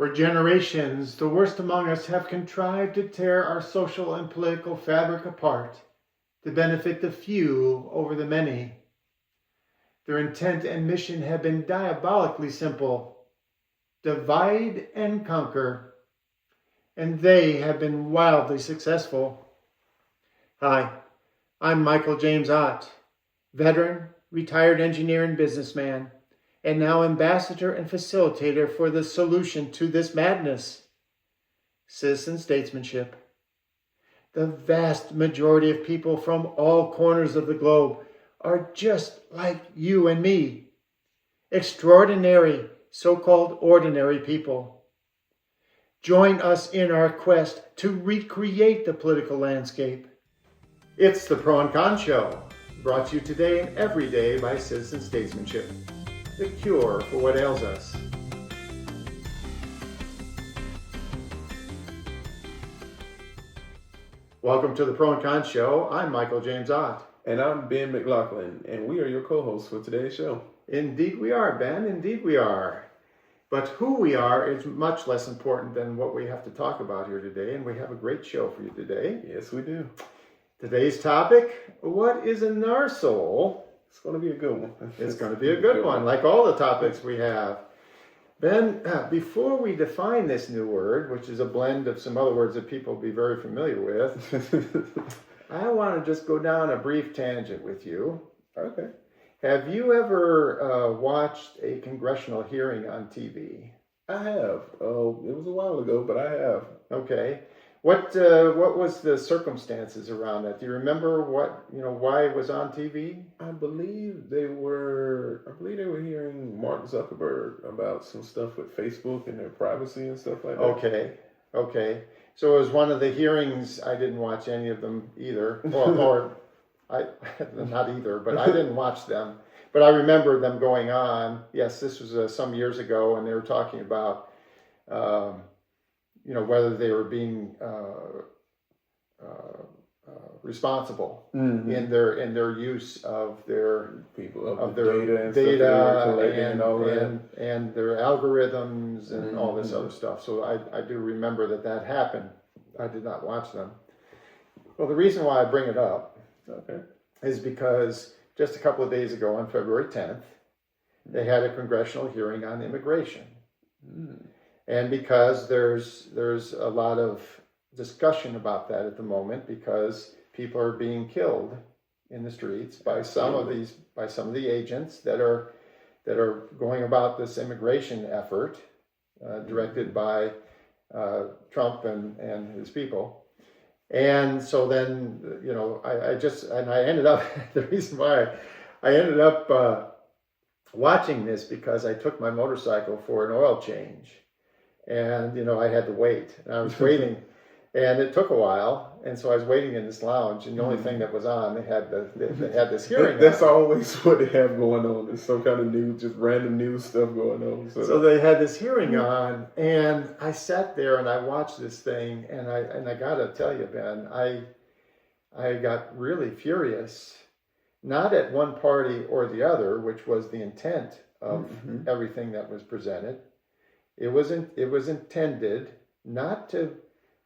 For generations, the worst among us have contrived to tear our social and political fabric apart to benefit the few over the many. Their intent and mission have been diabolically simple: divide and conquer. And they have been wildly successful. Hi, I'm Michael James Ott, veteran, retired engineer and businessman, and now ambassador and facilitator for the solution to this madness: citizen statesmanship. The vast majority of people from all corners of the globe are just like you and me. Extraordinary, so-called ordinary people. Join us in our quest to recreate the political landscape. It's the Pro and Con Show, brought to you today and every day by Citizen Statesmanship, the cure for what ails us. Welcome to the Pro and Con Show. I'm Michael James Ott. And I'm Ben McLaughlin, and we are your co-hosts for today's show. Indeed we are, Ben. Indeed we are. But who we are is much less important than what we have to talk about here today, and we have a great show for you today. Yes, we do. Today's topic: what is a narsole? It's going to be a good one. It's going to be a good one, like all the topics we have. Ben, before we define this new word, which is a blend of some other words that people will be very familiar with, I want to just go down a brief tangent with you. Okay. Have you ever watched a congressional hearing on TV? I have. It was a while ago, but I have. Okay. What was the circumstances around that? Do you remember why it was on TV? I believe they were hearing Mark Zuckerberg about some stuff with Facebook and their privacy and stuff like that. Okay. So it was one of the hearings. I didn't watch any of them either, or not either, but I didn't watch them. But I remember them going on. Yes, this was some years ago, and they were talking about whether they were being responsible in their use of their data and their algorithms and all this other stuff. So I do remember that happened. I did not watch them. Well, the reason why I bring it up is because just a couple of days ago, on February 10th, they had a congressional hearing on immigration. And because there's a lot of discussion about that at the moment, because people are being killed in the streets by some of the agents that are going about this immigration effort directed by Trump and his people. And so then I ended up the reason why I ended up watching this, because I took my motorcycle for an oil change. And, I had to wait. And I was waiting, and it took a while. And so I was waiting in this lounge, and the only thing that was on, they had this hearing. That's always what they have going on. There's some kind of news, just random news stuff going on. So they had this hearing on, and I sat there and I watched this thing, and I got to tell you, Ben, I got really furious, not at one party or the other, which was the intent of everything that was presented. It was intended not to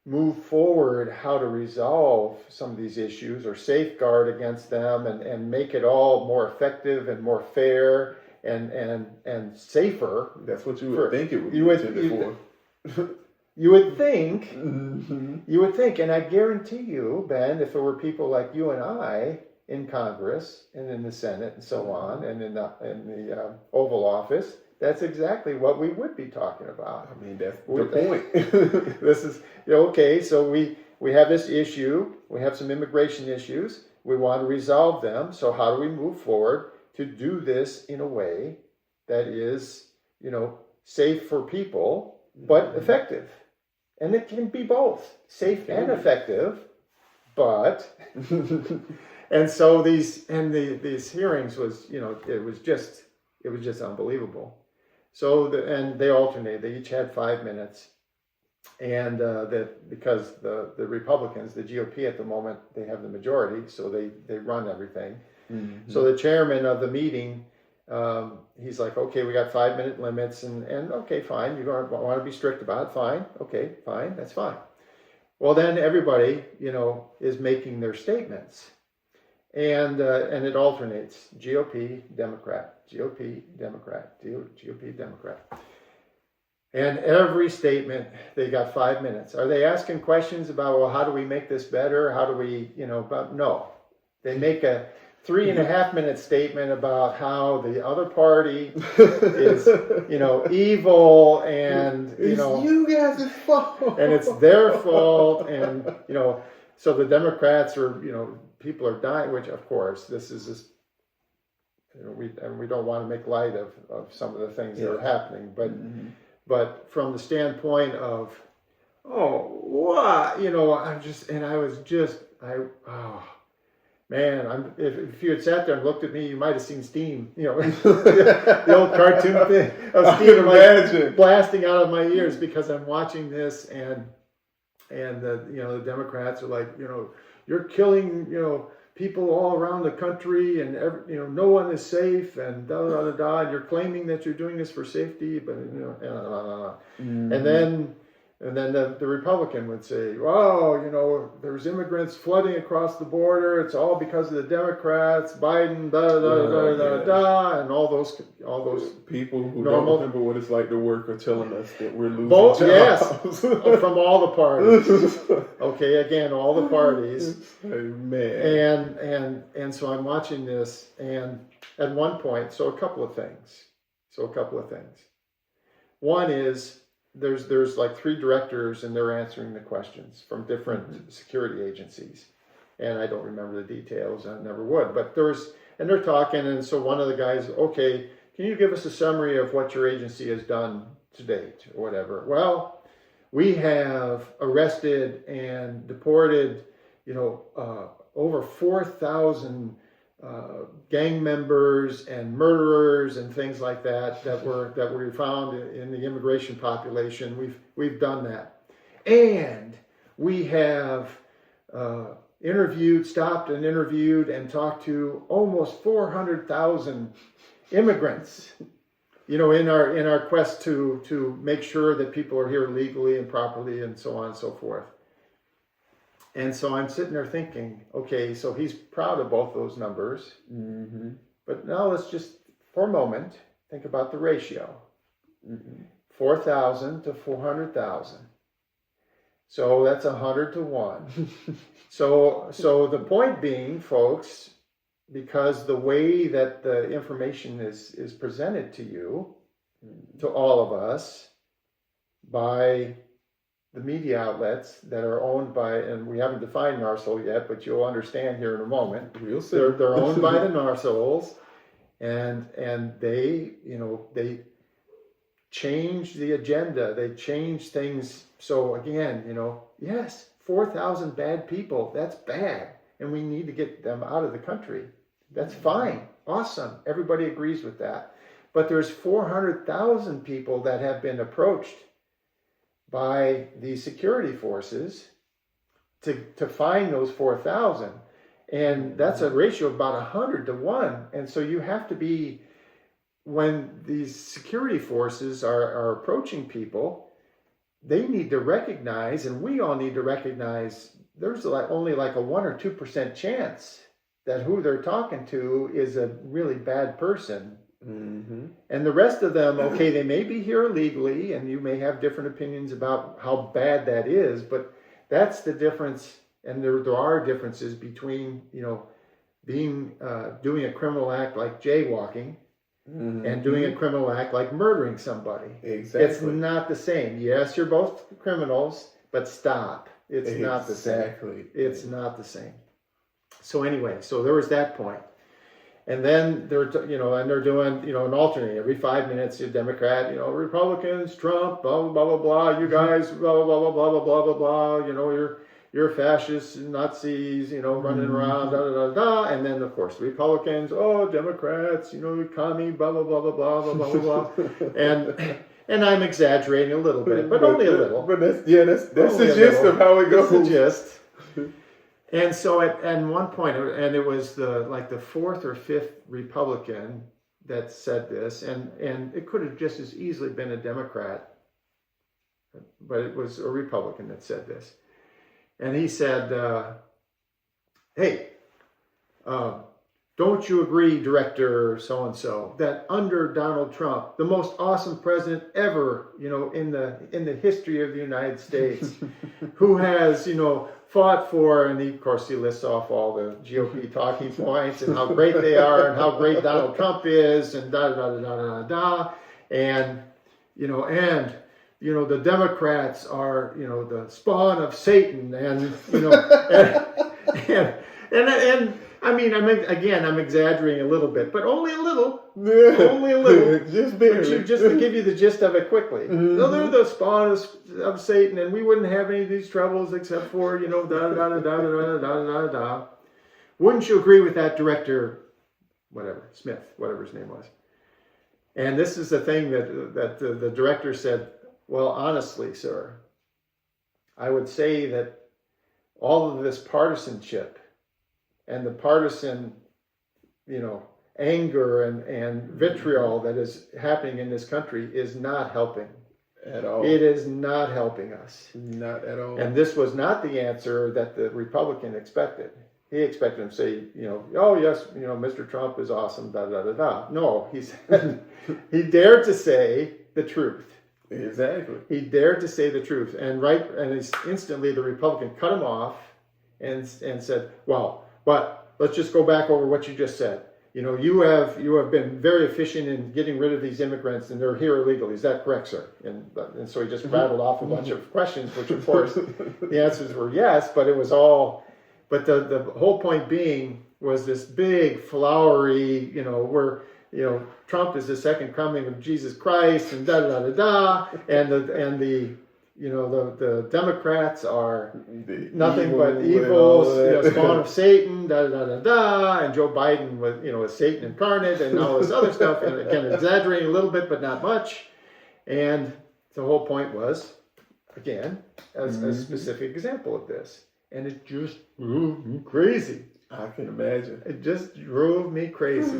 move forward how to resolve some of these issues or safeguard against them and make it all more effective and more fair and safer. That's what you would think it would be intended for. You would think, and I guarantee you, Ben, if there were people like you and I in Congress and in the Senate and so on, and in the Oval Office, that's exactly what we would be talking about. I mean, that's the point. This is, okay, so we have this issue. We have some immigration issues. We want to resolve them. So how do we move forward to do this in a way that is, safe for people, but effective? And it can be both, safe and effective, but... And so these hearings was, it was just unbelievable. So they alternated. They each had 5 minutes, and because the Republicans, the GOP at the moment, they have the majority, so they run everything. So the chairman of the meeting he's like, okay, we got 5-minute limits, and okay, fine, you don't want to be strict about it, fine, okay, fine, that's fine. Well, then everybody, is making their statements, and it alternates: GOP, Democrat, GOP, Democrat, GOP, Democrat. And every statement, they got 5 minutes. Are they asking questions about, well, how do we make this better? How do we, but no. They make a 3.5-minute statement about how the other party is, evil, and, it's you guys' fault. And it's their fault. And, so the Democrats are, people are dying, which, of course, this is just, we don't want to make light of some of the things that are happening, but. Mm-hmm. But from the standpoint of, if you had sat there and looked at me, you might have seen steam, the old cartoon thing of steam blasting out of my ears, because I'm watching this, and the Democrats are like, you're killing, people all around the country, and no one is safe, and and you're claiming that you're doing this for safety, but Mm-hmm. and then the Republican would say, there's immigrants flooding across the border, it's all because of the Democrats, Biden, and all those people who don't remember what it's like to work are telling us that we're losing jobs. Yes, from all the parties. Okay, again, all the parties. Amen. And so I'm watching this, and at one point, a couple of things. One is there's like 3 directors, and they're answering the questions from different security agencies, and I don't remember the details. I never would, but they're talking, and so one of the guys, okay, can you give us a summary of what your agency has done to date, or whatever? Well, we have arrested and deported, over 4,000 gang members and murderers and things like that were found in the immigration population. We've done that, and we have stopped and interviewed and talked to almost 400,000 immigrants. In our quest to make sure that people are here legally and properly, and so on and so forth. And so I'm sitting there thinking, okay, so he's proud of both those numbers. Mm-hmm. But now let's just, for a moment, think about the ratio. Mm-hmm. 4,000 to 400,000. So that's 100 to 1. So the point being, folks, because the way that the information is presented to you, to all of us, by the media outlets that are owned by, and we haven't defined NARSOLE yet, but you'll understand here in a moment. We'll see. They're owned by the NARSOLES, and they change the agenda. They change things. So again, yes, 4,000 bad people. That's bad, and we need to get them out of the country. That's fine, awesome. Everybody agrees with that. But there's 400,000 people that have been approached by the security forces to find those 4,000. And that's a ratio of about 100 to 1. And so you have to be, when these security forces are approaching people, they need to recognize, and we all need to recognize, there's only like a 1 or 2% chance that who they're talking to is a really bad person. Mm-hmm. And the rest of them, okay, they may be here illegally, and you may have different opinions about how bad that is, but that's the difference. And there are differences between, doing a criminal act like jaywalking, mm-hmm. and doing a criminal act like murdering somebody. Exactly. It's not the same. Yes, you're both criminals, but stop. It's not the same. It's not the same. So anyway, so there was that point. And then they're doing, an alternate every 5 minutes. You're Democrat, Republicans, Trump, blah blah blah blah blah. You guys, blah blah blah blah blah blah blah blah. You're fascists, Nazis, running around, da da da da. And then of course Republicans, Democrats, commie, blah blah blah blah blah blah blah blah. And I'm exaggerating a little bit, but only a little. But that's the gist of how it goes. That's the gist. And so at one point, and it was the 4th or 5th Republican that said this, and it could have just as easily been a Democrat, but it was a Republican that said this. And he said, hey, don't you agree, Director so-and-so, that under Donald Trump, the most awesome president ever, in the history of the United States, who has, fought for, and of course he lists off all the GOP talking points and how great they are and how great Donald Trump is and da-da-da-da-da-da-da, and, the Democrats are, the spawn of Satan, and I mean, I'm exaggerating a little bit, but only a little. Only a little. Just barely. Just to give you the gist of it quickly. No, they're the spawn of Satan, and we wouldn't have any of these troubles except for, da-da-da-da-da-da-da-da-da. Wouldn't you agree with that, Director, Smith, whatever his name was? And this is the thing that the director said, well, honestly, sir, I would say that all of this partisanship and the partisan, anger and vitriol that is happening in this country is not helping. At all. It is not helping us. Not at all. And this was not the answer that the Republican expected. He expected him to say, oh, yes, Mr. Trump is awesome, da-da-da-da. No, he said, he dared to say the truth. Exactly. He dared to say the truth. And instantly the Republican cut him off and said, well, but let's just go back over what you just said. You have been very efficient in getting rid of these immigrants, and they're here illegally. Is that correct, sir? And so he just rattled off a bunch of questions, which of course the answers were yes, but it was all. But the whole point being was this big flowery, where Trump is the second coming of Jesus Christ, and da da da da, and the Democrats are nothing but evils, spawn of Satan, da da da da, and Joe Biden was, is Satan incarnate, and all this other stuff, and again, exaggerating a little bit, but not much. And the whole point was, again, as a specific example of this, and it just drove me crazy. I can imagine. It just drove me crazy.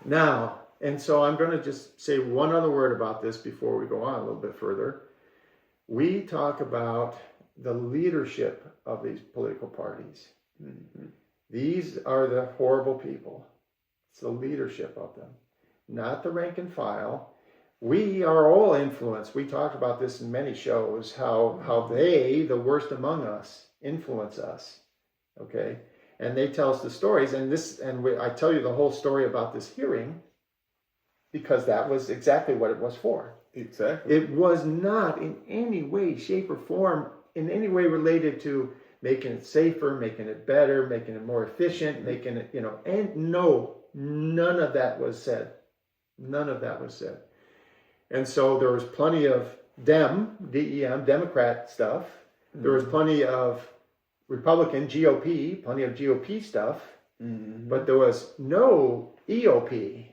Now, and so I'm going to just say one other word about this before we go on a little bit further. We talk about the leadership of these political parties. Mm-hmm. These are the horrible people. It's the leadership of them, not the rank and file. We are all influenced. We talked about this in many shows, how they, the worst among us, influence us. Okay? And they tell us the stories. And I tell you the whole story about this hearing because that was exactly what it was for. Exactly. It was not in any way, shape, or form, in any way related to making it safer, making it better, making it more efficient, making it, and no, none of that was said. None of that was said. And so there was plenty of Democrat stuff. There was plenty of Republican, plenty of GOP stuff. Mm-hmm. But there was no EOP.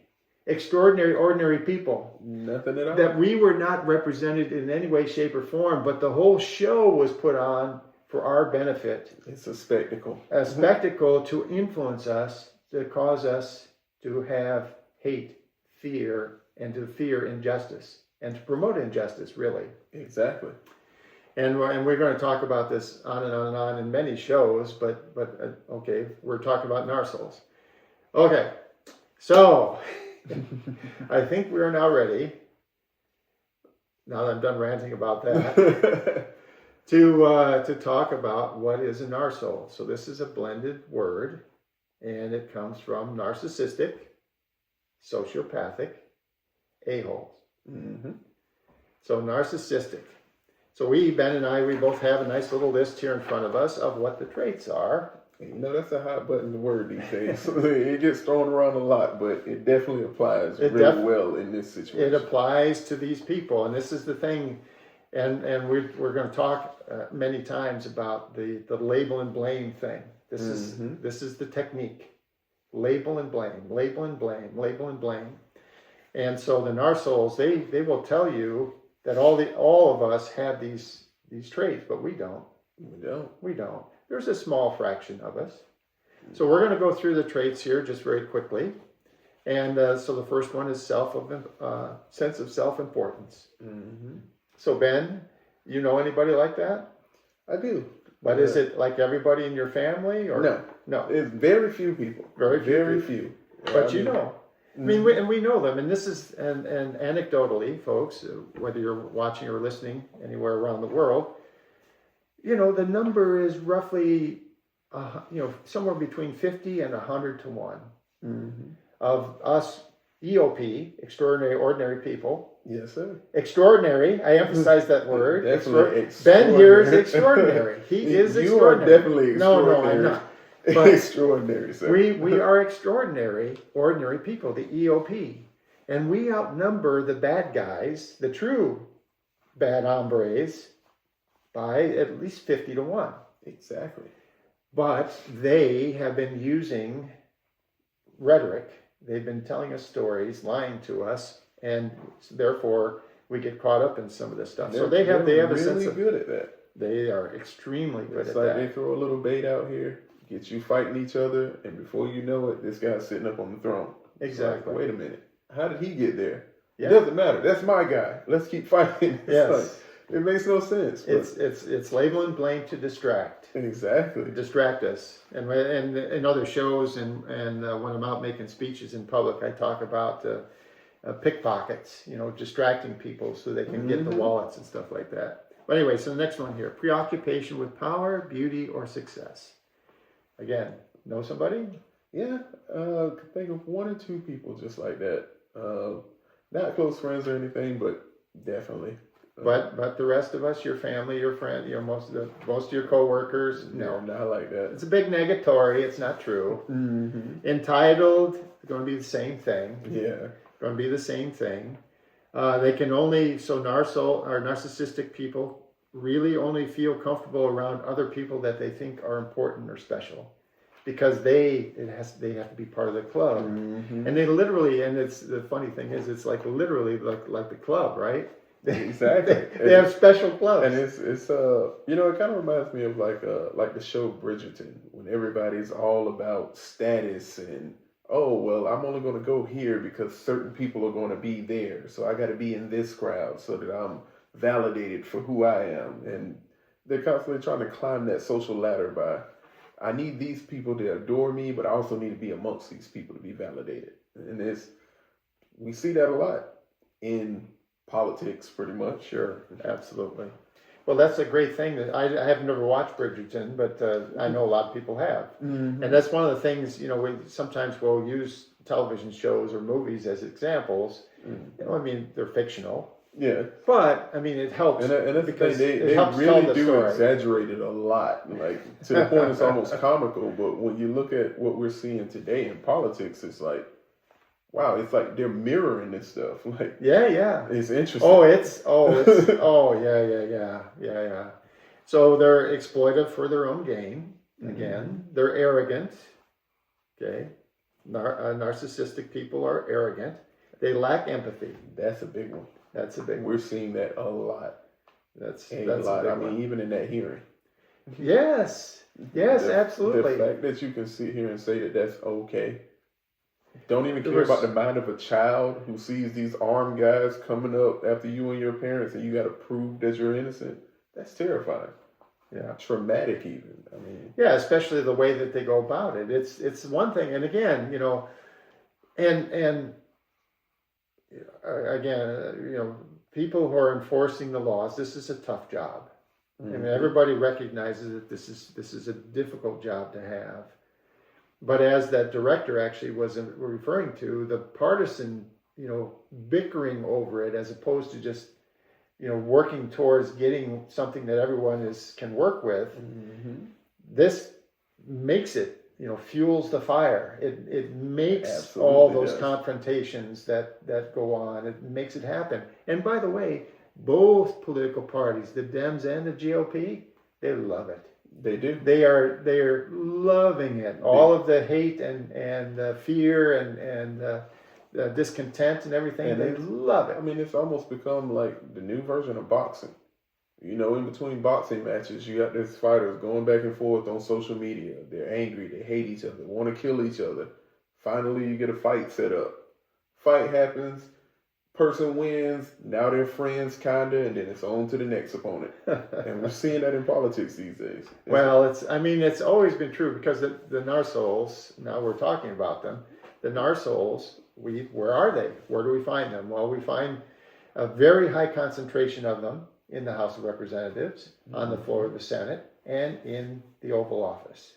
Extraordinary, ordinary people. Nothing at all. That we were not represented in any way, shape, or form, but the whole show was put on for our benefit. It's a spectacle. A spectacle to influence us, to cause us to have hate, fear, and to fear injustice, and to promote injustice, really. Exactly. And we're going to talk about this on and on and on in many shows, but okay, we're talking about NARSOLES. Okay, so I think we're now ready, now that I'm done ranting about that, to talk about what is a NARSOLE. So this is a blended word, and it comes from narcissistic, sociopathic, a-holes. Mm-hmm. So narcissistic. So Ben and I, we both have a nice little list here in front of us of what the traits are. That's a hot button word these days. It gets thrown around a lot, but it definitely applies really well in this situation. It applies to these people, and this is the thing, and we're going to talk many times about the label and blame thing. This is the technique. Label and blame, label and blame, label and blame. And so the NARSOLES, they will tell you that all of us have these traits, but we don't. We don't. There's a small fraction of us. So we're going to go through the traits here just very quickly. And so the first one is sense of self-importance. Mm-hmm. So Ben, you know anybody like that? I do. But is it like everybody in your family, or no? It's very few people. Very few. But you know, I mean, we know them, and this is and anecdotally, folks, whether you're watching or listening anywhere around the world, you know, the number is roughly, somewhere between 50 and 100 to 1 of us EOP, extraordinary, ordinary people. Yes, sir. Extraordinary. I emphasize that word. Definitely. Ben here is extraordinary. He is extraordinary. You are definitely extraordinary. No, I'm not. But extraordinary, sir. We are extraordinary, ordinary people, the EOP. And we outnumber the bad guys, the true bad hombres, by at least 50 to 1. Exactly. But they have been using rhetoric. They've been telling us stories, lying to us, and therefore we get caught up in some of this stuff. So they have really a sense of, good at that. They are extremely good it's at like that. They throw a little bait out here, get you fighting each other, and before you know it, this guy's sitting up on the throne. Exactly. Like, wait a minute. How did he get there? Yeah. It doesn't matter. That's my guy. Let's keep fighting. Yes. It makes no sense. It's label and blame to distract. Exactly. Distract us. And in other shows and when I'm out making speeches in public, I talk about pickpockets, distracting people so they can get the wallets and stuff like that. But anyway, so the next one here, preoccupation with power, beauty, or success. Again, know somebody? Yeah, I can think of one or two people just like that. Not close friends or anything, but definitely. But the rest of us, your family, your friend, most of your coworkers, no, not like that. It's a big negatory. It's not true. Mm-hmm. Entitled, going to be the same thing. Yeah, going to be the same thing. They can only narcissistic people really only feel comfortable around other people that they think are important or special, because they have to be part of the club. Mm-hmm. And they literally, and it's the funny thing is, it's like literally like the club, right? Exactly. They have special clubs. And it's it kind of reminds me of like the show Bridgerton, when everybody's all about status and, oh, well, I'm only going to go here because certain people are going to be there. So I got to be in this crowd so that I'm validated for who I am. And they're constantly trying to climb that social ladder by, I need these people to adore me, but I also need to be amongst these people to be validated. And we see that a lot in politics, pretty much. Sure, absolutely. Well, that's a great thing. That I have never watched Bridgerton, but I know a lot of people have. Mm-hmm. And that's one of the things, sometimes we'll use television shows or movies as examples. Mm-hmm. They're fictional. Yeah. But, it helps. And that's because they really do exaggerate it a lot. Like, to the point it's almost comical. But when you look at what we're seeing today in politics, it's like, wow, it's like they're mirroring this stuff. Like, yeah. It's interesting. Yeah. So they're exploitive for their own gain. Again, mm-hmm. They're arrogant. Okay. Narcissistic people are arrogant. They lack empathy. That's a big one. We're seeing that a lot. That's a lot. Even in that hearing. Yes, absolutely. The fact that you can sit here and say that that's okay. Don't even care about the mind of a child who sees these armed guys coming up after you and your parents, and you got to prove that you're innocent. That's terrifying. Yeah, traumatic even. Yeah, especially the way that they go about it. It's one thing, and again, people who are enforcing the laws. This is a tough job. Mm-hmm. Everybody recognizes that this is a difficult job to have. But as that director actually was referring to, the partisan, bickering over it, as opposed to just, working towards getting something that everyone can work with, mm-hmm. This makes it, fuels the fire. It makes Absolutely all those confrontations that go on. It makes it happen. And by the way, both political parties, the Dems and the GOP, they love it. They do. They are loving it. All of the hate and fear and discontent and everything. And they love it. It's almost become like the new version of boxing. In between boxing matches, you got these fighters going back and forth on social media. They're angry. They hate each other. Want to kill each other. Finally, you get a fight set up. Fight happens. Person wins. Now they're friends, kinda, and then it's on to the next opponent. And we're seeing that in politics these days. Well, it's always been true because the NARSOLES, now we're talking about them, the NARSOLES, where are they? Where do we find them? Well, we find a very high concentration of them in the House of Representatives, on the floor of the Senate, and in the Oval Office.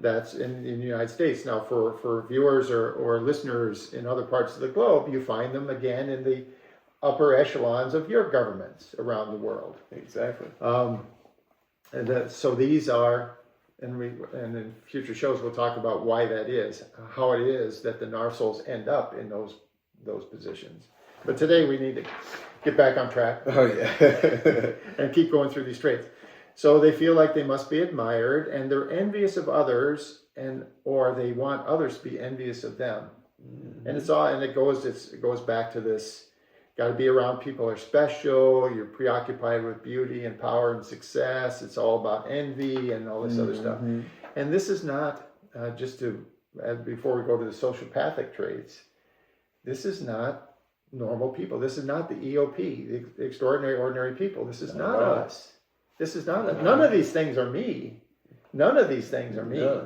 That's in the United States. Now, for viewers or listeners in other parts of the globe, you find them again in the upper echelons of your governments around the world. Exactly. So these are, and in future shows we'll talk about why that is, how it is that the NARSOLES end up in those positions. But today we need to get back on track. Oh yeah. And keep going through these traits. So they feel like they must be admired, and they're envious of others, or they want others to be envious of them. And it goes back to this: got to be around people who are special. You're preoccupied with beauty and power and success. It's all about envy and all this other stuff. And this is not before we go to the sociopathic traits. This is not normal people. This is not the EOP, the extraordinary ordinary people. This is not us. This is not none of these things are me. None of these things are me. Yeah.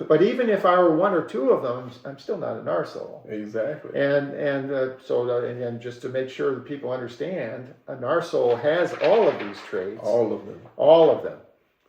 But even if I were one or two of them, I'm still not a NARSOLE. Exactly. And just to make sure that people understand, a NARSOLE has all of these traits. All of them. All of them.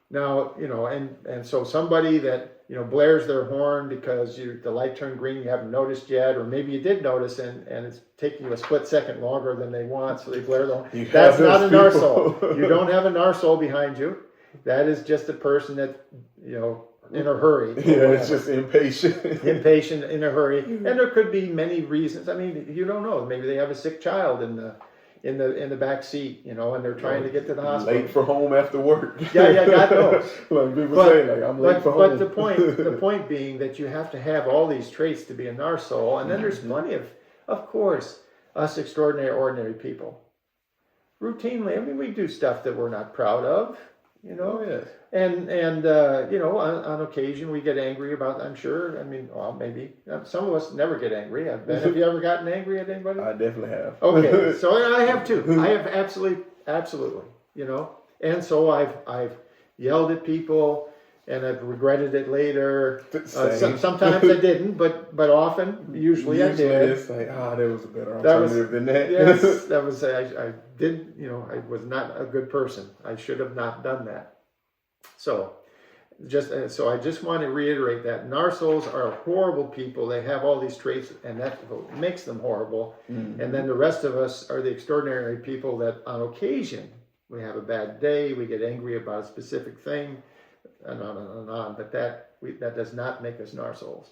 Now, and so somebody that, blares their horn because the light turned green, you haven't noticed yet, or maybe you did notice and it's taking you a split second longer than they want, so they blare the horn. That's not a NARSOLE. You don't have a NARSOLE behind you. That is just a person that, in a hurry. Yeah, it's just impatient. Impatient, in a hurry. And there could be many reasons. I mean, you don't know. Maybe they have a sick child in the back seat, and they're trying to get to the hospital. Late for home after work. Yeah, God knows. Like people say, I'm late for home. But the point being that you have to have all these traits to be a NARSOLE, and then there's plenty of course, us extraordinary, ordinary people. Routinely, we do stuff that we're not proud of, Yes. And on occasion we get angry about, I'm sure, maybe, some of us never get angry. Ben, have you ever gotten angry at anybody? I definitely have. Okay, so I have too. I have absolutely, and so I've yelled at people, and I've regretted it later. Sometimes I didn't, but often, usually I did. It's like, there was a better alternative than that. Yes, that was, I did, I was not a good person. I should have not done that. So I just want to reiterate that NARSOLES are horrible people. They have all these traits, and that makes them horrible. And then the rest of us are the extraordinary people that on occasion we have a bad day, we get angry about a specific thing, and on and on. But that does not make us NARSOLES.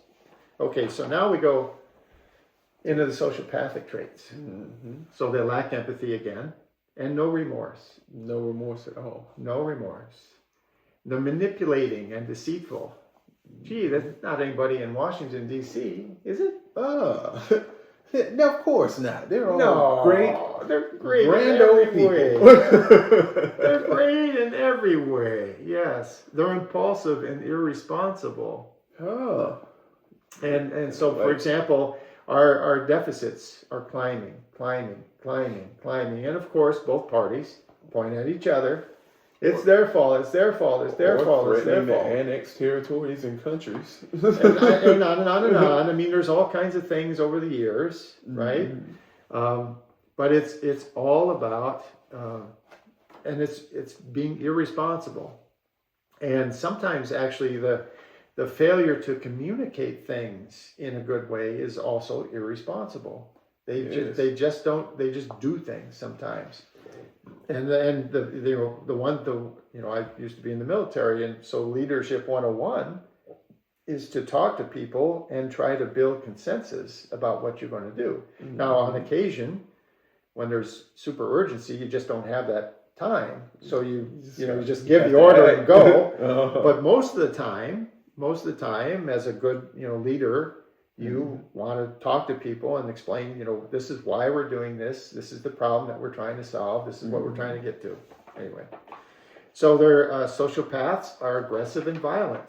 Okay, so now we go into the sociopathic traits. So they lack empathy again, and no remorse. No remorse at all. No remorse. They're manipulating and deceitful. Gee, that's not anybody in Washington, D.C., is it? No, of course not. They're all great. They're great grand in every old people. way. They're great in every way, yes. They're impulsive and irresponsible. Oh. And so, for example, our deficits are climbing. And of course, both parties point at each other. It's their fault, it's their fault, it's their fault, it's their fault. To annex territories and countries. and on and on and on. There's all kinds of things over the years, right? But it's all about, and it's being irresponsible. And sometimes actually the failure to communicate things in a good way is also irresponsible. They just do things sometimes. And I used to be in the military, and so leadership 101 is to talk to people and try to build consensus about what you're going to do. Now, on occasion, when there's super urgency, you just don't have that time, so you just give the order and go. But most of the time, as a good leader, you want to talk to people and explain, this is why we're doing this. This is the problem that we're trying to solve. This is what we're trying to get to. Anyway, so their sociopaths are aggressive and violent.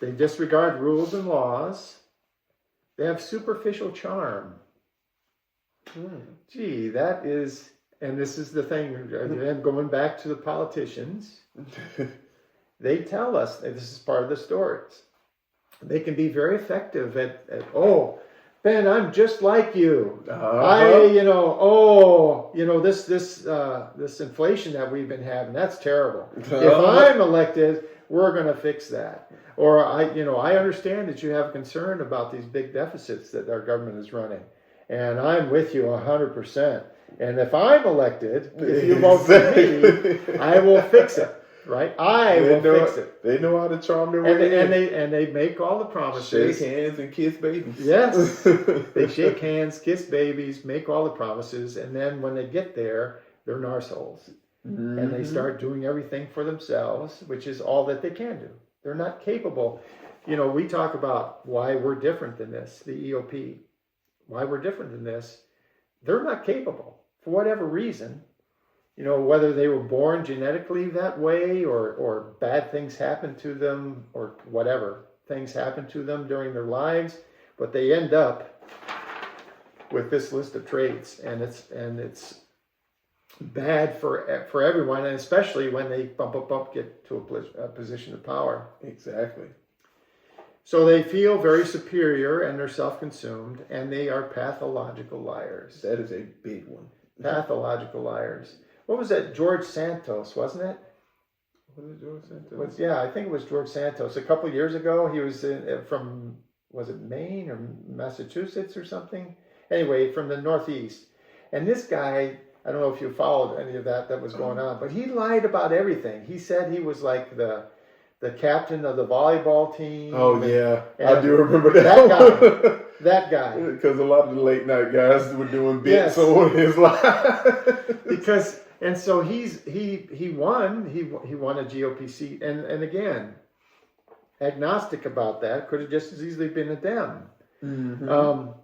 They disregard rules and laws. They have superficial charm. Gee, that is, and this is the thing, again, going back to the politicians, they tell us, that this is part of the stories, they can be very effective at oh, Ben, I'm just like you. This inflation that we've been having, that's terrible. If I'm elected, we're going to fix that. Or I understand that you have concern about these big deficits that our government is running, and I'm with you 100%. And if I'm elected, if you vote for me, I will fix it. Right? I will fix it. They know how to charm their way in. And they make all the promises. Shake hands and kiss babies. Yes. They shake hands, kiss babies, make all the promises, and then when they get there, they're narsoles. And they start doing everything for themselves, which is all that they can do. They're not capable. We talk about why we're different than this, the EOP. Why we're different than this. They're not capable. For whatever reason, whether they were born genetically that way or bad things happen to them or whatever things happen to them during their lives, but they end up with this list of traits, and it's bad for everyone, and especially when they get to a position of power. Exactly. So they feel very superior, and they're self-consumed, and they are pathological liars. That is a big one. Pathological liars. What was that? George Santos, wasn't it? Was it George Santos? I think it was George Santos. A couple of years ago, he was from, was it Maine or Massachusetts or something? Anyway, from the Northeast. And this guy, I don't know if you followed any of that was going on, but he lied about everything. He said he was like the captain of the volleyball team. Oh, yeah. I do remember that. That guy. Because a lot of the late night guys were doing bits on his life. And so he won a GOP seat, and again, agnostic about that, could have just as easily been a Dem.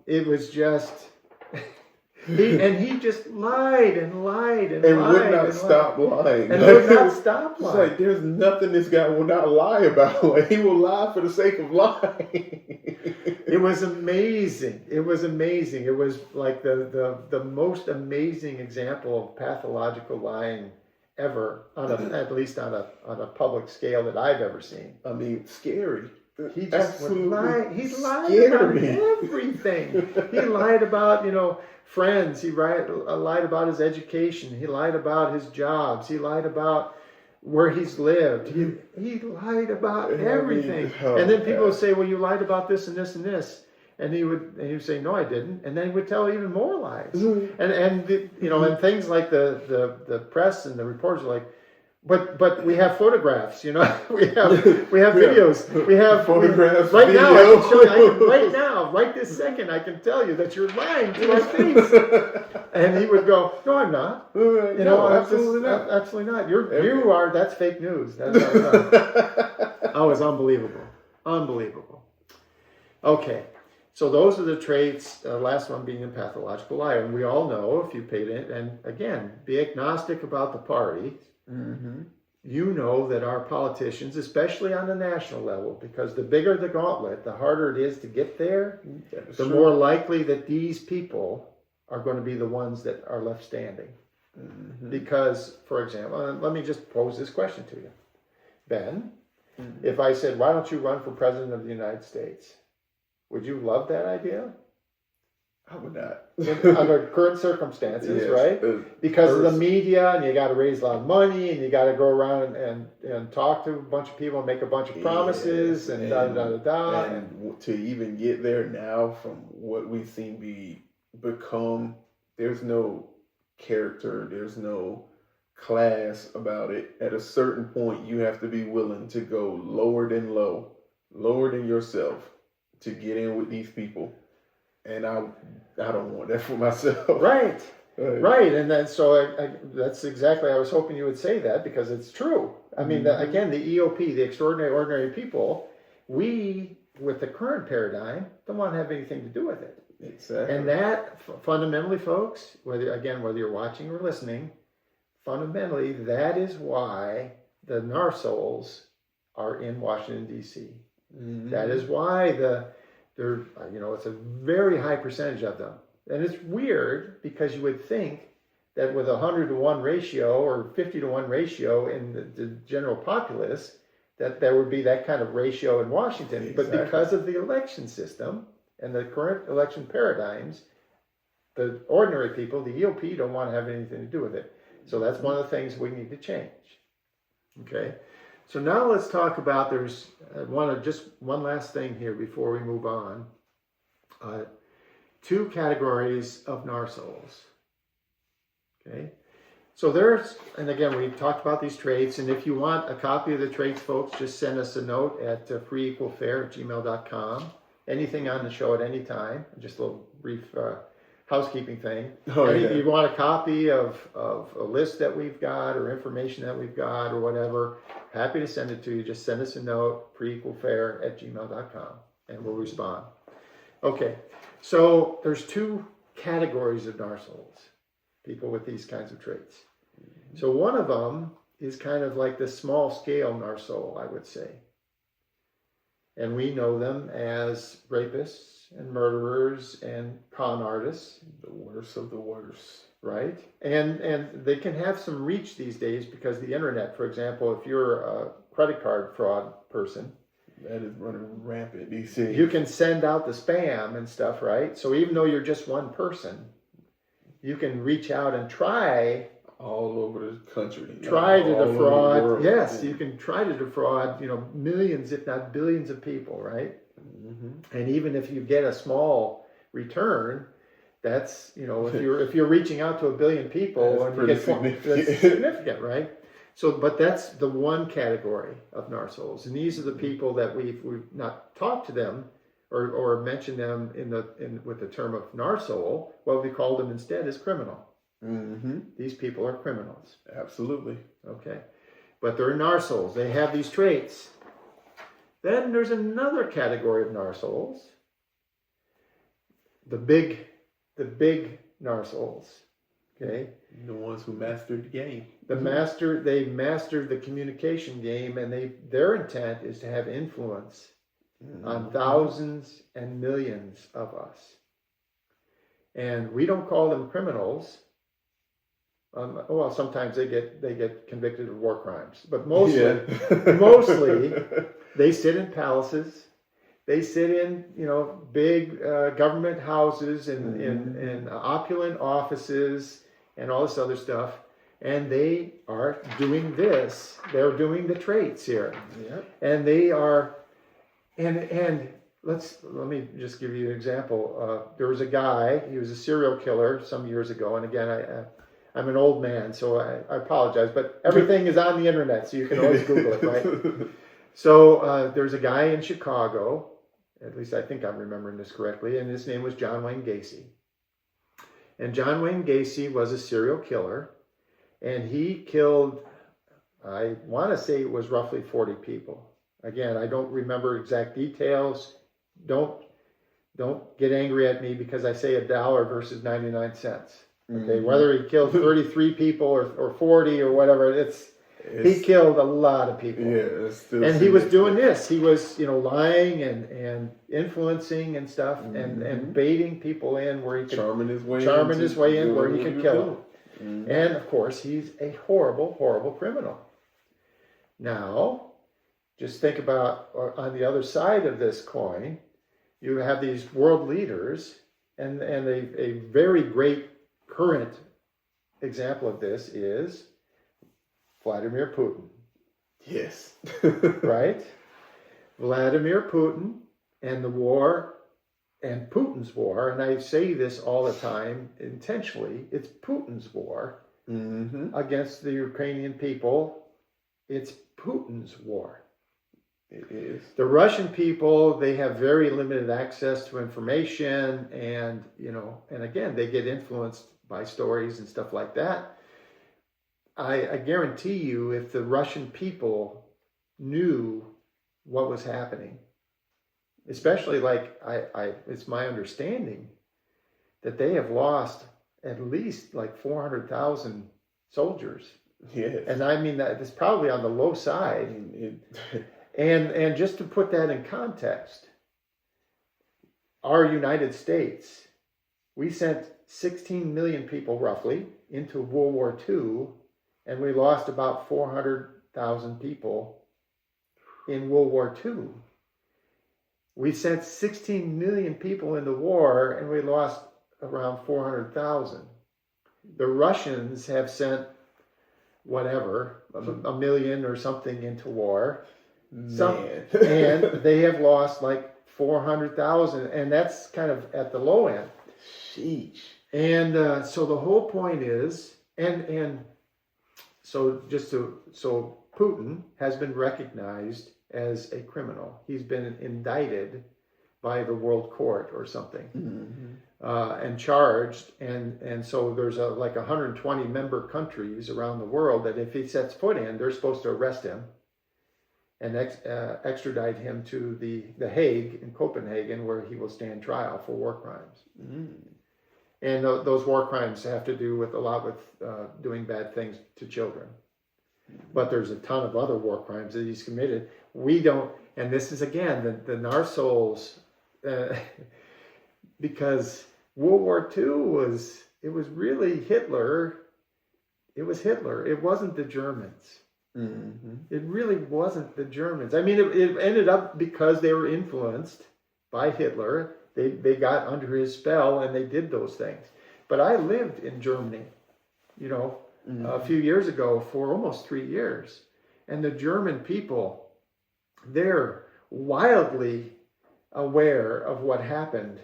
It was just he just lied and lied and lied would not stop lying. And would not stop lying. It's like there's nothing this guy will not lie about. Like, he will lie for the sake of lying. It was amazing. It was amazing. It was like the most amazing example of pathological lying ever, at least on a public scale that I've ever seen. I mean, scary. He just would lie. He lied about everything. He lied about, friends. He lied about his education. He lied about his jobs. He lied about where he's lived. He lied about everything. And then people would say, well, you lied about this and this and this. And he would say, no, I didn't. And then he would tell even more lies. And things like the press and the reporters are like, but we have photographs, we have videos, we have photographs. Right now, I can show you. Right now, right this second, I can tell you that you're lying to our face. And he would go, "No, I'm not. No, absolutely not. Absolutely not. You are. That's fake news." That's oh, it's unbelievable, unbelievable. Okay. So those are the traits, last one being a pathological liar. And we all know, if you paid it, and again, be agnostic about the party. You know that our politicians, especially on the national level, because the bigger the gauntlet, the harder it is to get there, the more likely that these people are going to be the ones that are left standing. Because, for example, let me just pose this question to you. Ben, if I said, why don't you run for president of the United States? Would you love that idea? I would not. Under current circumstances, yes, right? Because of the media, and you got to raise a lot of money, and you got to go around and talk to a bunch of people and make a bunch of promises, and da-da-da-da-da. And to even get there now, from what we've seen become, there's no character, there's no class about it. At a certain point, you have to be willing to go lower than low, lower than yourself, to get in with these people. And I don't want that for myself. Right. And then that's exactly, I was hoping you would say that, because it's true. I mean, again, the EOP, the extraordinary ordinary people, we, with the current paradigm, don't want to have anything to do with it. Exactly. And that, fundamentally, folks, whether you're watching or listening, fundamentally, that is why the NARSOLES are in Washington, D.C. That is why They're, it's a very high percentage of them. And it's weird because you would think that with 100-to-1 ratio or 50-to-1 ratio in the general populace, that there would be that kind of ratio in Washington. Exactly. But because of the election system and the current election paradigms, the ordinary people, the EOP, don't want to have anything to do with it. So that's one of the things we need to change. Okay. So now let's talk about, there's just one last thing here before we move on. 2 categories of NARSOLES. Okay. So and again, we talked about these traits, and if you want a copy of the traits, folks, just send us a note at freeequalfair@gmail.com. Anything on the show at any time, just a little brief housekeeping thing. If you want a copy of a list that we've got or information that we've got or whatever, happy to send it to you. Just send us a note, freeequalfair@gmail.com, and we'll respond. Okay, so there's 2 categories of NARSOLES, people with these kinds of traits. So one of them is kind of like the small scale NARSOLE, I would say. And we know them as rapists and murderers and con artists. The worst of the worst. Right? And they can have some reach these days because the internet, for example, if you're a credit card fraud person, that is running rampant these days. You can send out the spam and stuff, right? So even though you're just one person, you can reach out and try all over the country. Try to defraud. Yes, you can try to defraud, millions, if not billions of people, right? Mm-hmm. And even if you get a small return, that's, if you're reaching out to 1 billion people, that's pretty significant. That's significant, right? So, but that's the one category of NARSOLES, and these are the people that we've not talked to them or mentioned them with the term of NARSOLE. What we call them instead is criminal. Mm-hmm. These people are criminals. Absolutely. Okay, but they're NARSOLES. They have these traits. Then there's another category of NARSOLES. The big NARSOLES. Okay. The ones who mastered the game. They mastered the communication game, and their intent is to have influence on thousands and millions of us. And we don't call them criminals. Well, sometimes they get convicted of war crimes, but mostly they sit in palaces. They sit in big government houses and in opulent offices and all this other stuff, and they are doing this. They're doing the traits here, and they are, and let me just give you an example. There was a guy. He was a serial killer some years ago, and again, I'm an old man, so I apologize, but everything is on the internet, so you can always Google it, right? So there's a guy in Chicago, at least I think I'm remembering this correctly, and his name was John Wayne Gacy. And John Wayne Gacy was a serial killer, and he killed, I want to say it was roughly 40 people. Again, I don't remember exact details. Don't get angry at me because I say $1 versus 99 cents. Okay, whether he killed 33 people or 40 or whatever, he killed a lot of people. Yeah, and he was doing this. He was, lying and influencing and stuff, and baiting people in where he could charming his way in where he could kill them. Mm-hmm. And of course, he's a horrible, horrible criminal. Now, just think about on the other side of this coin, you have these world leaders, and a very great current example of this is Vladimir Putin. Yes. Right? Vladimir Putin and the war and Putin's war, and I say this all the time intentionally, it's Putin's war against the Ukrainian people. It's Putin's war. It is. The Russian people, they have very limited access to information, and and again, they get influenced by stories and stuff like that. I guarantee you, if the Russian people knew what was happening, especially it's my understanding that they have lost at least 400,000 soldiers. Yes. And I mean that it's probably on the low side. And just to put that in context, our United States, we sent 16 million people roughly into World War II, and we lost about 400,000 people in World War II. We sent 16 million people in the war, and we lost around 400,000. The Russians have sent whatever, a million or something into war. And they have lost like 400,000, and that's kind of at the low end. Sheesh. And so the whole point is, so Putin has been recognized as a criminal. He's been indicted by the World Court or something, and charged. And so there's like 120 member countries around the world that if he sets foot in, they're supposed to arrest him and extradite him to the Hague in Copenhagen, where he will stand trial for war crimes. And those war crimes have to do with a lot with doing bad things to children. But there's a ton of other war crimes that he's committed. We don't, and this is again the NARSOLES, because World War II it was really Hitler. It was Hitler. It wasn't the Germans. It really wasn't the Germans. I mean, it ended up because they were influenced by Hitler. They got under his spell and they did those things. But I lived in Germany, a few years ago for almost 3 years. And the German people, they're wildly aware of what happened,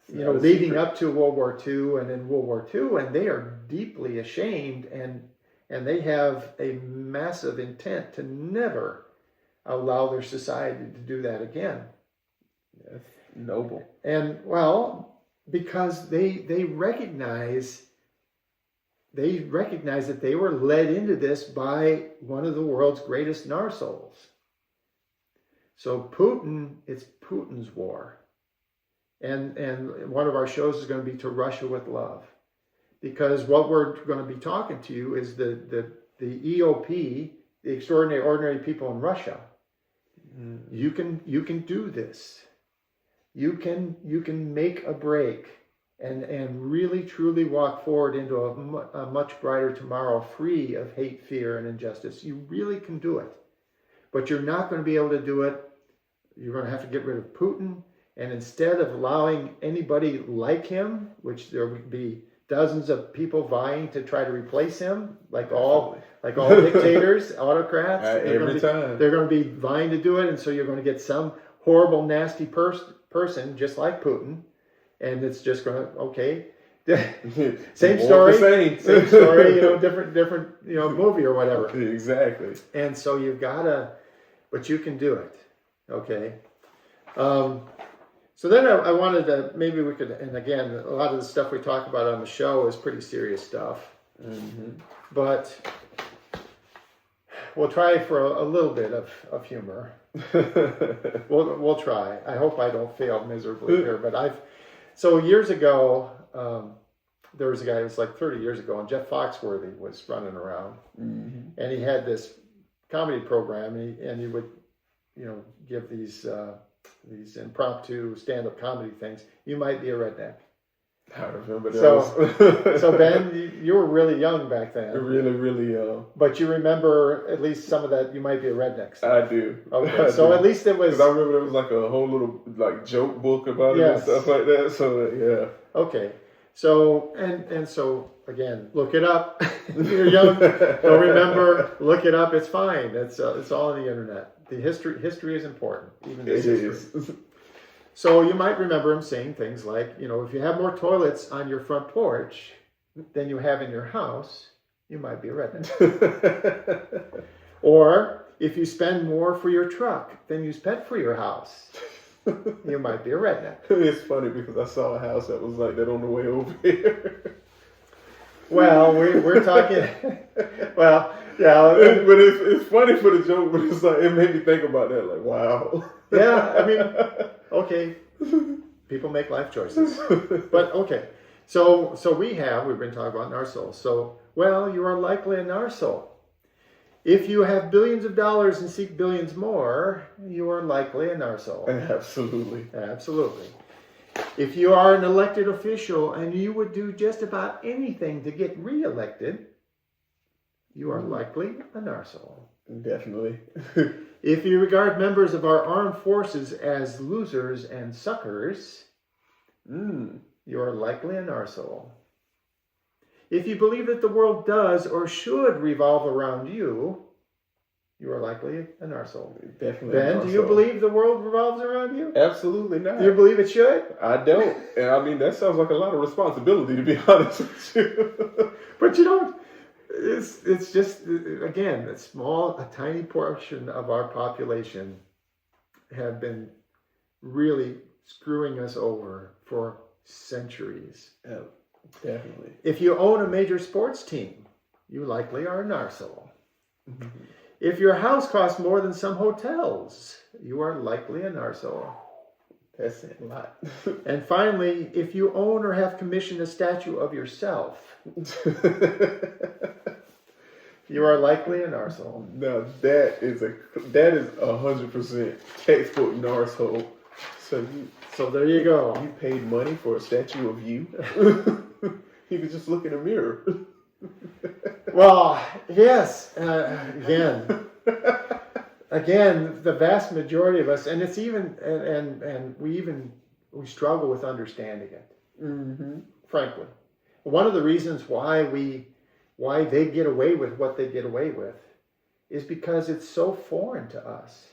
leading up to World War II and in World War II. And they are deeply ashamed, and they have a massive intent to never allow their society to do that again. Yes. Noble. And because they recognize that they were led into this by one of the world's greatest narsoles. So it's Putin's war. And one of our shows is going to be To Russia with Love. Because what we're going to be talking to you is the EOP, the Extraordinary Ordinary People in Russia. You can do this. You can make a break and really truly walk forward into a much brighter tomorrow, free of hate, fear, and injustice. You really can do it. But you're not going to be able to do it. You're going to have to get rid of Putin. And instead of allowing anybody like him, which there would be dozens of people vying to try to replace him, like all dictators, autocrats. They're going to be vying to do it, and so you're going to get some horrible, nasty person just like Putin, and it's just going to same story, different movie or whatever. Exactly. And so you've got to, but you can do it. Okay. So then I wanted to, maybe we could, and again, a lot of the stuff we talk about on the show is pretty serious stuff. But we'll try for a little bit of humor. We'll try. I hope I don't fail miserably here. But so years ago, there was a guy, it was like 30 years ago, and Jeff Foxworthy was running around. And he had this comedy program, and he would, give these impromptu stand-up comedy things. You might be a redneck. I remember those. So Ben, you were really young back then. Really, really young. But you remember at least some of that. You might be a redneck stuff. I do. Okay, so at least it was. Because I remember there was like a whole little joke book about it and stuff like that. So yeah. Okay. So and so again, look it up. You're young. Don't remember. Look it up. It's fine. It's all on the internet. The history is important. Even this history. So you might remember him saying things like, if you have more toilets on your front porch than you have in your house, you might be a redneck. Or if you spend more for your truck than you spent for your house, you might be a redneck. It's funny because I saw a house that was like that on the way over here. Well, we're talking. Well, yeah, but it's funny for the joke, but it's like it made me think about that. Like, wow. Yeah, I mean, okay, people make life choices, but okay. So we've been talking about narsoles. So, you are likely a narsole. If you have billions of dollars and seek billions more, you are likely a narsole. Absolutely. Absolutely. If you are an elected official and you would do just about anything to get reelected, you are likely a narsole. Definitely. If you regard members of our armed forces as losers and suckers, you are likely a narsole. If you believe that the world does or should revolve around you, you are likely a narsole. Definitely. Ben, do you believe the world revolves around you? Absolutely not. Do you believe it should? I don't. And I mean, that sounds like a lot of responsibility, to be honest with you. But you don't. It's just, again, a tiny portion of our population have been really screwing us over for centuries. Yeah, definitely. If you own a major sports team, you likely are a narsole. If your house costs more than some hotels, you are likely a narsole. That's saying a lot. And finally, if you own or have commissioned a statue of yourself, you are likely a narsole. Now that is 100% textbook narsole. So there you go. You paid money for a statue of you. You could just look in a mirror. Well, yes. Again, the vast majority of us, and it's even, and we struggle with understanding it. Frankly, one of the reasons why they get away with what they get away with is because it's so foreign to us.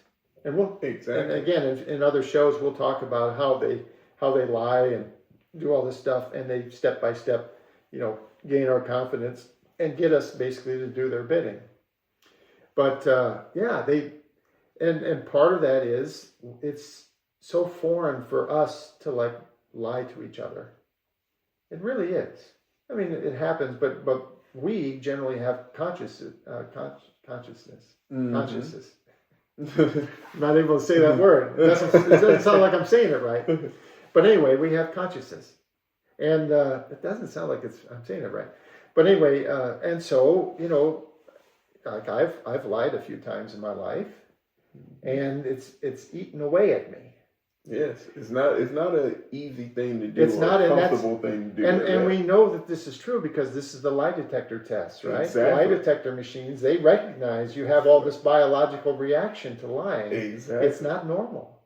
And and again, in other shows, we'll talk about how they lie and do all this stuff, and they step by step, gain our confidence and get us basically to do their bidding. But and part of that is it's so foreign for us to lie to each other. It really is. I mean, it happens, but we generally have consciousness. I'm not able to say that word. It doesn't sound like I'm saying it right. But anyway, we have consciousness. And it doesn't sound like I'm saying it right. But anyway, and so, like I've lied a few times in my life, and it's eaten away at me. Yes, it's not an easy thing to do. It's not a comfortable thing to do. And we know that this is true because this is the lie detector test, right? Exactly. Lie detector machines, they recognize you have all this biological reaction to lying. Exactly. It's not normal.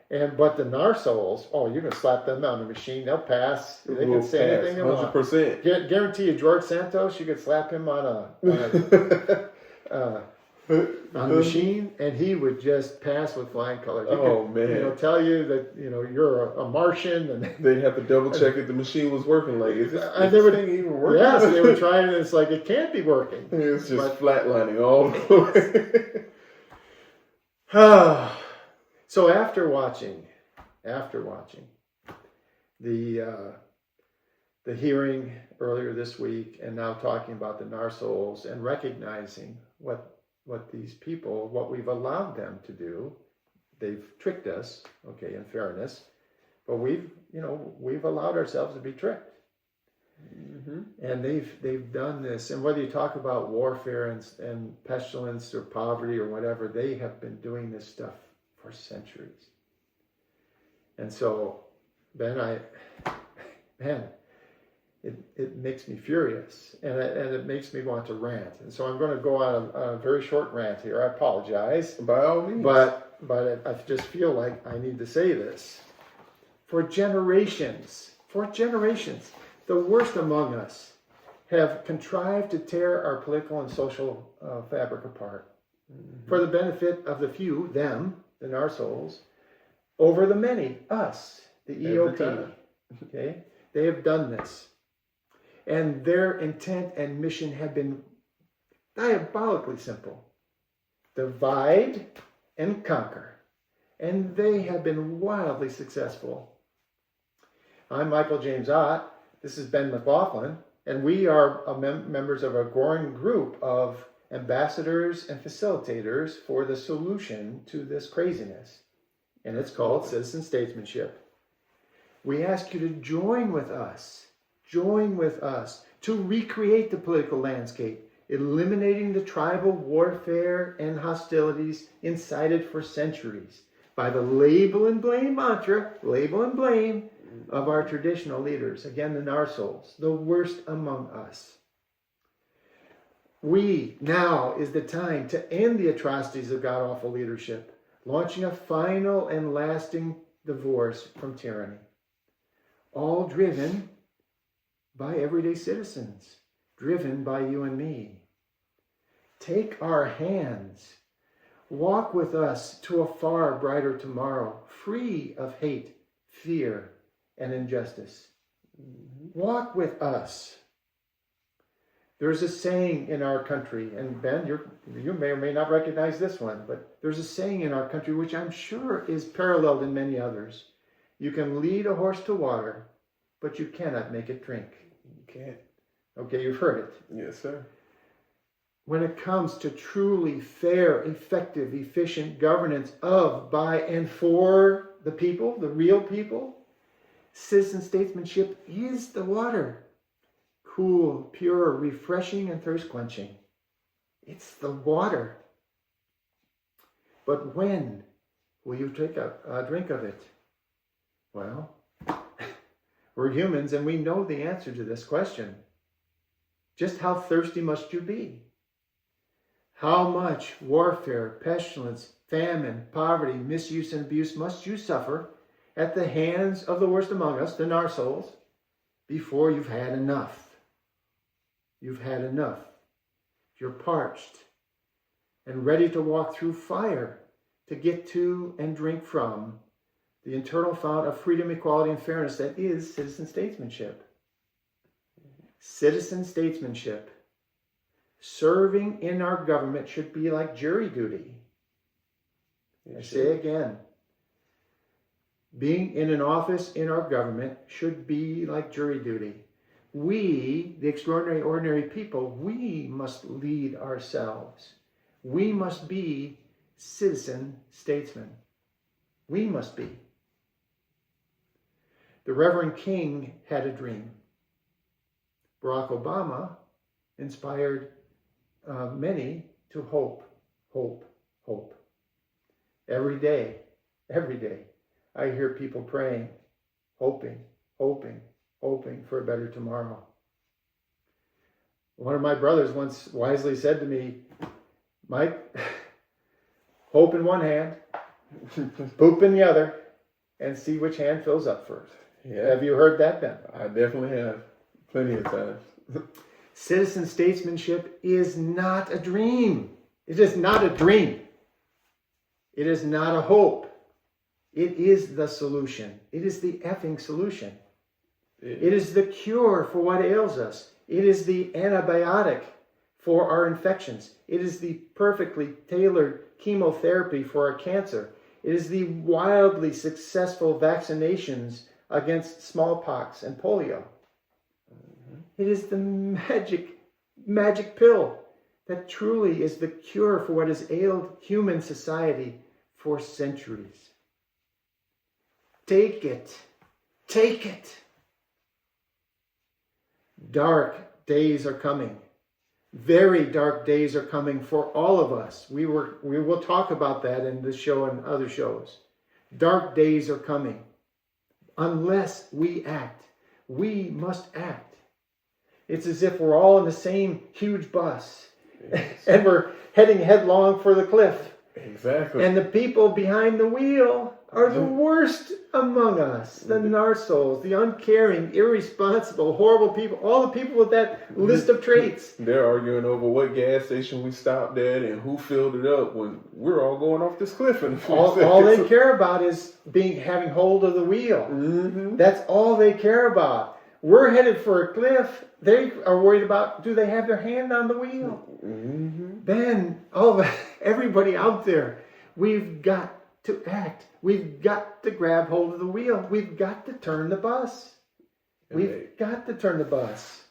But the narsoles, you can slap them on the machine, they'll pass. They can say anything they want. 100%. Guarantee you, George Santos, you could slap him on the machine, and he would just pass with flying colors. Man! Tell you that you're a Martian, and they'd have to double check if the machine was working. Like, is this thing even working? Yes, they were trying, and it's like it can't be working. It's just flatlining all the way. So after watching the hearing earlier this week, and now talking about the narsoles and recognizing what these people, what we've allowed them to do, they've tricked us, in fairness, but we've allowed ourselves to be tricked. And they've done this, and whether you talk about warfare and pestilence or poverty or whatever, they have been doing this stuff for centuries. And so, Ben, it makes me furious, and it makes me want to rant. And so I'm going to go on a very short rant here. I apologize. By all means. But I just feel like I need to say this. For generations, the worst among us have contrived to tear our political and social fabric apart for the benefit of the few, them, the narsoles, over the many, us, the EOP. Okay? They have done this. And their intent and mission have been diabolically simple. Divide and conquer. And they have been wildly successful. I'm Michael James Ott. This is Ben McLaughlin. And we are members of a growing group of ambassadors and facilitators for the solution to this craziness. And it's called Citizen Statesmanship. We ask you to join with us to recreate the political landscape, eliminating the tribal warfare and hostilities incited for centuries by the label and blame mantra, label and blame, of our traditional leaders. Again, the NARSOLES, the worst among us. Now is the time to end the atrocities of god-awful leadership, launching a final and lasting divorce from tyranny. All driven by everyday citizens, driven by you and me. Take our hands. Walk with us to a far brighter tomorrow, free of hate, fear, and injustice. Walk with us. There's a saying in our country, and Ben, you may or may not recognize this one, but there's a saying in our country which I'm sure is paralleled in many others. You can lead a horse to water, but you cannot make it drink. You can't. Okay, you've heard it. Yes, sir. When it comes to truly fair, effective, efficient governance of, by, and for the people, the real people, citizen statesmanship is the water. Cool, pure, refreshing, and thirst-quenching. It's the water. But when will you take a drink of it? Well, we're humans and we know the answer to this question. Just how thirsty must you be? How much warfare, pestilence, famine, poverty, misuse, and abuse must you suffer at the hands of the worst among us, the NARSOLES, before you've had enough? You've had enough. You're parched and ready to walk through fire to get to and drink from the eternal fount of freedom, equality, and fairness that is citizen statesmanship. Citizen statesmanship. Serving in our government should be like jury duty. I say again, being in an office in our government should be like jury duty. We, the extraordinary, ordinary people, we must lead ourselves. We must be citizen statesmen. We must be. The Reverend King had a dream. Barack Obama inspired many to hope, hope, hope. Every day, I hear people praying, hoping, hoping, hoping for a better tomorrow. One of my brothers once wisely said to me, Mike, hope in one hand, poop in the other, and see which hand fills up first. Yeah. Have you heard that, Ben? I definitely have. Plenty of times. Citizen statesmanship is not a dream. It is not a dream. It is not a hope. It is the solution. It is the effing solution. It is the cure for what ails us. It is the antibiotic for our infections. It is the perfectly tailored chemotherapy for our cancer. It is the wildly successful vaccinations against smallpox and polio. It is the magic pill that truly is the cure for what has ailed human society for centuries. Take it. Take it. Dark days are coming. Very dark days are coming for all of us. We will talk about that in this show and other shows. Dark days are coming. Unless we act. We must act. It's as if we're all in the same huge bus. Yes. And we're heading headlong for the cliff. Exactly. And the people behind the wheel are the worst among us. The NARSOLES, the uncaring, irresponsible, horrible people. All the people with that list of traits. They're arguing over what gas station we stopped at and who filled it up when we're all going off this cliff. All they care about is having hold of the wheel. Mm-hmm. That's all they care about. We're headed for a cliff. They are worried about, do they have their hand on the wheel? Mm-hmm. Ben, everybody out there, we've got to act. We've got to grab hold of the wheel. We've got to turn the bus. We've got to turn the bus.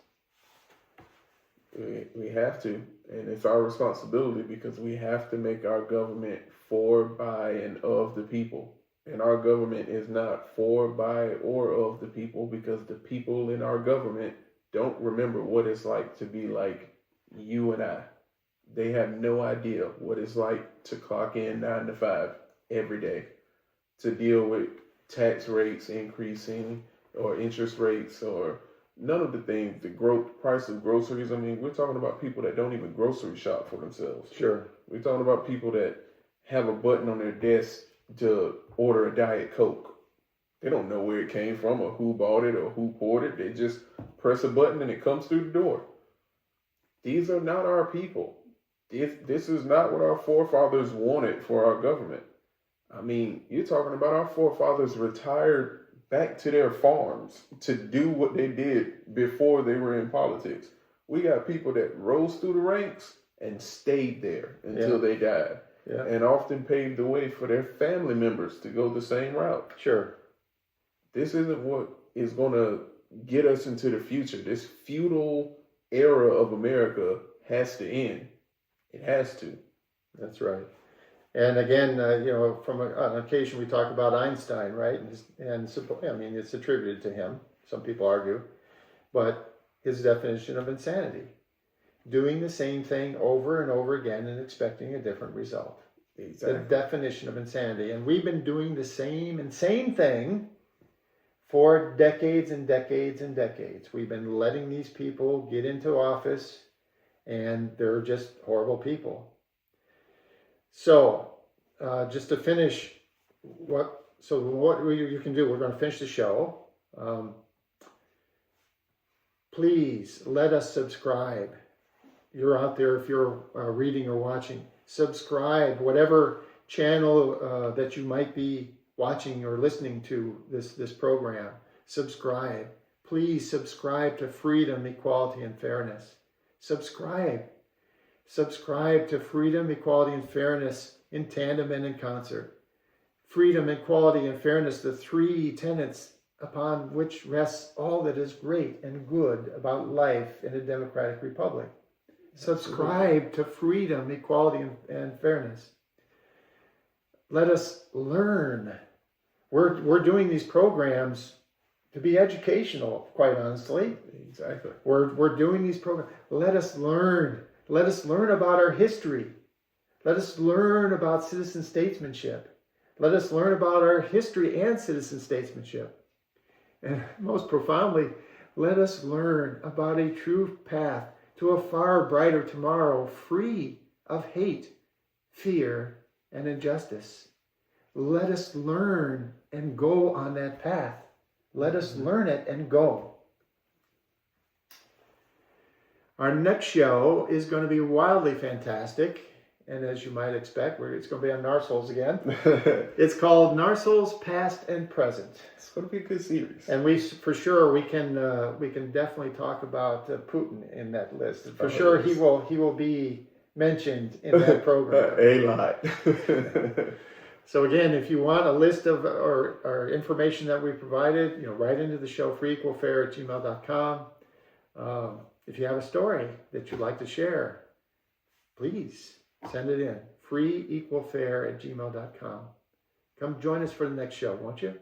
We have to. And it's our responsibility because we have to make our government for, by, and of the people. And our government is not for, by, or of the people because the people in our government don't remember what it's like to be like you and I. They have no idea what it's like to clock in 9 to 5 every day, to deal with tax rates increasing, or interest rates or none of the things, the price of groceries. I mean, we're talking about people that don't even grocery shop for themselves. Sure. We're talking about people that have a button on their desk to order a Diet Coke. They don't know where it came from or who bought it or who poured it. They just press a button and it comes through the door. These are not our people. This is not what our forefathers wanted for our government. I mean, you're talking about our forefathers retired back to their farms to do what they did before they were in politics. We got people that rose through the ranks and stayed there until they died. Yeah. And often paved the way for their family members to go the same route. Sure. This isn't what is going to get us into the future. This feudal era of America has to end. It has to. That's right. And again, from on occasion we talk about Einstein, right? And I mean, it's attributed to him. Some people argue. But his definition of insanity. Doing the same thing over and over again and expecting a different result. Exactly. The definition of insanity. And we've been doing the same insane thing for decades and decades and decades. We've been letting these people get into office, and they're just horrible people. So, just to finish, what you can do, we're going to finish the show. Please let us subscribe. You're out there, if you're reading or watching, subscribe, whatever channel that you might be watching or listening to this program, subscribe. Please subscribe to Freedom, Equality, and Fairness. Subscribe to Freedom, Equality, and Fairness in tandem and in concert. Freedom, equality, and fairness, the three tenets upon which rests all that is great and good about life in a democratic republic. Subscribe to Freedom, Equality, and Fairness. Let us learn. We're doing these programs to be educational, quite honestly. Exactly. We're doing these programs. Let us learn. Let us learn about our history. Let us learn about citizen statesmanship. Let us learn about our history and citizen statesmanship. And most profoundly, let us learn about a true path to a far brighter tomorrow, free of hate, fear, and injustice. Let us learn and go on that path. Let us learn it and go. Our next show is going to be wildly fantastic. And as you might expect, it's going to be on NARSOLES again. It's called NARSOLES Past and Present. It's going to be a good series. And we can definitely talk about Putin in that list. For sure, he will be mentioned in that program. A lot. So again, if you want a list of or information that we provided, write into the show, freeequalfair@gmail.com. If you have a story that you'd like to share, please send it in, freeequalfair@gmail.com. Come join us for the next show, won't you?